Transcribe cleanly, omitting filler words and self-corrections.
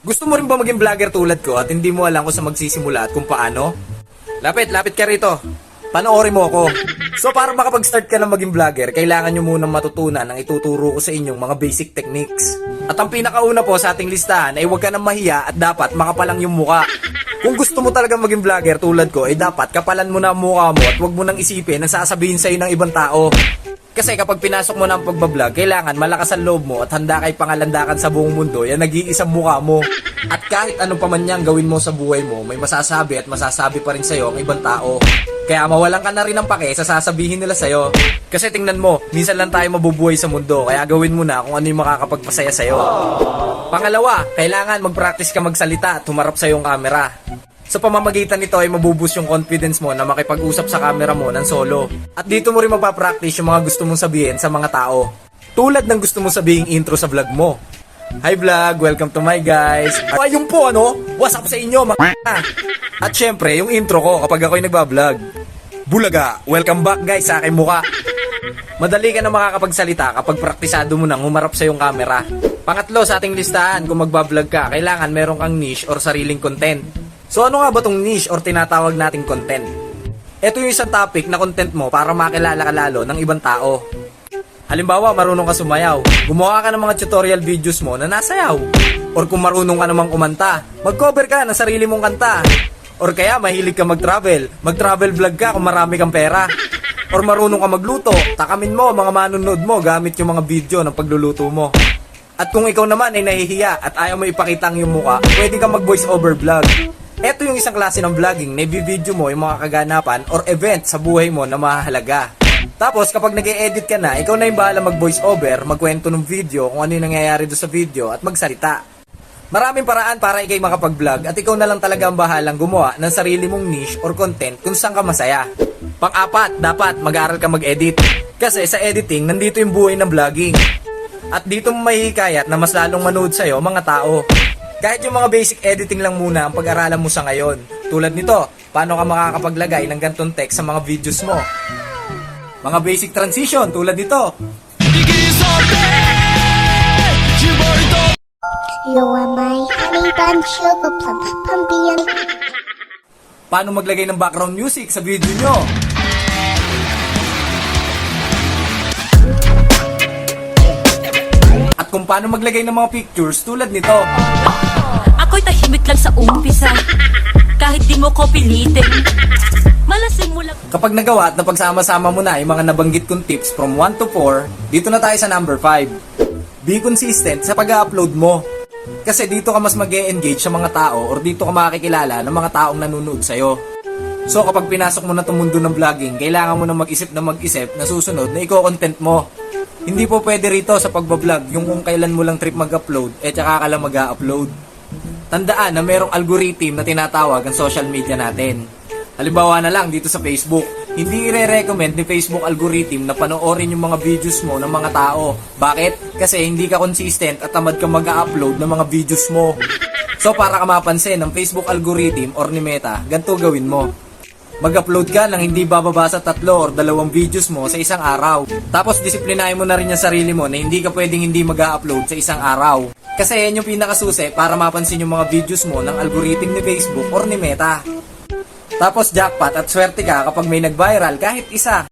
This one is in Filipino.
Gusto mo rin ba maging vlogger tulad ko at hindi mo alam kung saan magsisimula at kung paano? Lapit ka rito. Panoorin mo ako. So para makapag-start ka na maging vlogger, kailangan nyo munang matutunan ang ituturo ko sa inyong mga basic techniques. At ang pinakauna po sa ating listahan ay huwag ka nang mahiya at dapat makapalang yung muka. Kung gusto mo talaga maging vlogger tulad ko, ay dapat kapalan mo na ang mukha mo at huwag mo nang isipin ang sasabihin sa'yo ng ibang tao. Kasi kapag pinasok mo na ang pagbablog, kailangan malakas ang loob mo at handa kay pangalandakan sa buong mundo, yan nag-iisang mukha mo. At kahit anong pa man niyang gawin mo sa buhay mo, may masasabi at masasabi pa rin sa'yo ang ibang tao. Kaya mawalan ka na rin ng pake sa sasabihin nila sa'yo. Kasi tingnan mo, minsan lang tayo mabubuhay sa mundo, kaya gawin mo na kung ano yung makakapagpasaya sa'yo. Pangalawa, kailangan mag-practice ka magsalita at humarap sa iyong camera. Sa pamamagitan nito ay mabuboost yung confidence mo na makipag-usap sa camera mo ng solo. At dito mo rin mapapractice yung mga gusto mong sabihin sa mga tao. Tulad ng gusto mong sabihin intro sa vlog mo. Hi vlog, welcome to my guys. At ayun po what's up sa inyo mga At syempre yung intro ko kapag ako'y nagbablog. Bulaga, welcome back guys sa aking muka. Madali ka na makakapagsalita kapag praktisado mo nang humarap sa iyong camera. Pangatlo sa ating listahan, kung magbablog ka, kailangan meron kang niche or sariling content. So ano nga ba tong niche or tinatawag nating content? Ito yung isang topic na content mo para makilala ka lalo ng ibang tao. Halimbawa, marunong ka sumayaw. Gumawa ka ng mga tutorial videos mo na nasayaw. Or kung marunong ka namang kumanta, mag-cover ka ng sarili mong kanta. Or kaya mahilig ka mag-travel vlog ka kung marami kang pera. Or marunong ka magluto, takamin mo mga manunod mo gamit yung mga video ng pagluluto mo. At kung ikaw naman ay nahihiya at ayaw mo ipakita ang iyong muka, pwede kang mag-voice over vlog. Ito yung isang klase ng vlogging na i-video mo yung mga kaganapan or event sa buhay mo na mahalaga. Tapos kapag nag-e-edit ka na, ikaw na yung bahala mag-voice over, magkwento ng video kung ano yung nangyayari doon sa video at magsalita. Maraming paraan para ikay makapag-vlog at ikaw na lang talaga ang bahalang gumawa ng sarili mong niche or content kung saan ka masaya. Pang-apat, dapat mag-aaral ka mag-edit. Kasi sa editing, nandito yung buhay ng vlogging. At dito mo mahihikayat na mas lalong manood sa'yo mga tao. Kahit yung mga basic editing lang muna ang pag-aralan mo sa ngayon. Tulad nito, paano ka makakapaglagay ng gantong text sa mga videos mo. Mga basic transition tulad nito. You are my honey bun sugar plum pumpkin. Paano maglagay ng background music sa video nyo. At kung paano maglagay ng mga pictures tulad nito. Ako'y tahimik lang sa umpisa, kahit di mo ko pilitin. Malasing mo lang. Kapag nagawa at napagsama-sama mo na yung mga nabanggit kong tips from 1 to 4, dito na tayo sa number 5. Be consistent sa pag-upload mo. Kasi dito ka mas mag-e-engage sa mga tao or dito ka makikilala ng mga taong nanonood sa'yo. So kapag pinasok mo na itong mundo ng vlogging, kailangan mo na mag-isip na susunod na i-content mo. Hindi po pwede rito sa pagbablog yung kung kailan mo lang trip mag-upload tsaka ka lang mag-upload. Tandaan na merong algorithm na tinatawag ang social media natin. Halimbawa na lang dito sa Facebook, hindi i-recommend ni Facebook algorithm na panoorin yung mga videos mo ng mga tao. Bakit? Kasi hindi ka consistent at tamad ka mag-upload ng mga videos mo. So para ka mapansin ng Facebook algorithm or ni Meta, ganito gawin mo. Mag-upload ka ng hindi bababa sa 3 or 2 videos mo sa isang araw. Tapos disiplinahin mo na rin yung sarili mo na hindi ka pwedeng hindi mag-upload sa isang araw. Kasi yan yung pinakasusi para mapansin yung mga videos mo ng algorithm ni Facebook or ni Meta. Tapos jackpot at swerte ka kapag may nag-viral kahit isa.